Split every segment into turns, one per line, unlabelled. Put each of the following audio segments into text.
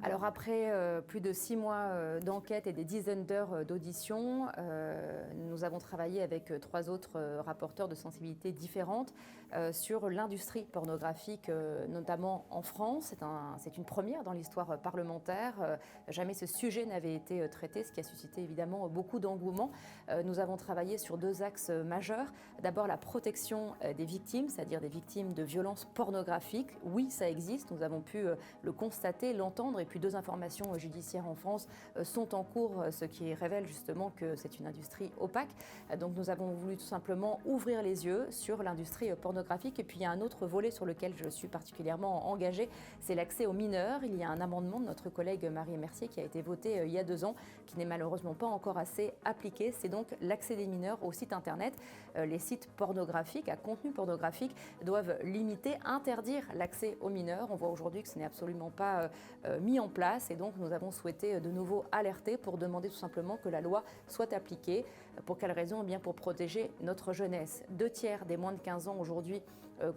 Alors après plus de 6 mois d'enquête et des dizaines d'heures d'audition, nous avons travaillé avec 3 autres rapporteurs de sensibilités différentes sur l'industrie pornographique, notamment en France. C'est une première dans l'histoire parlementaire. Jamais ce sujet n'avait été traité, ce qui a suscité évidemment beaucoup d'engouement. Nous avons travaillé sur 2 axes majeurs. D'abord la protection des victimes, c'est-à-dire des victimes de violences pornographiques. Oui, ça existe, nous avons pu le constater, l'entendre, et puis 2 informations judiciaires en France sont en cours, ce qui révèle justement que c'est une industrie opaque. Donc nous avons voulu tout simplement ouvrir les yeux sur l'industrie pornographique. Et puis il y a un autre volet sur lequel je suis particulièrement engagée, c'est l'accès aux mineurs. Il y a un amendement de notre collègue Marie Mercier qui a été voté il y a 2 ans, qui n'est malheureusement pas encore assez appliqué. C'est donc l'accès des mineurs aux sites internet. Les sites pornographiques, à contenu pornographique, doivent limiter, interdire l'accès aux mineurs. On voit aujourd'hui que ce n'est absolument pas mis en place, et donc nous avons souhaité de nouveau alerter pour demander tout simplement que la loi soit appliquée. Pour quelle raison? Eh bien pour protéger notre jeunesse. 2 tiers des moins de 15 ans aujourd'hui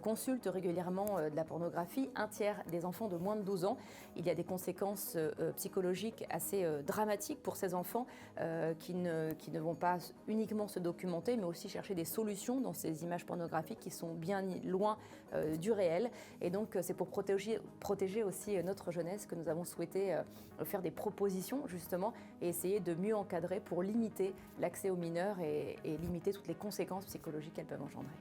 consultent régulièrement de la pornographie, 1 tiers des enfants de moins de 12 ans. Il y a des conséquences psychologiques assez dramatiques pour ces enfants qui ne vont pas uniquement se documenter, mais aussi chercher des solutions dans ces images pornographiques qui sont bien loin du réel. Et donc c'est pour protéger aussi notre jeunesse que nous avons souhaité faire des propositions justement et essayer de mieux encadrer pour limiter l'accès aux mineurs et limiter toutes les conséquences psychologiques qu'elles peuvent engendrer.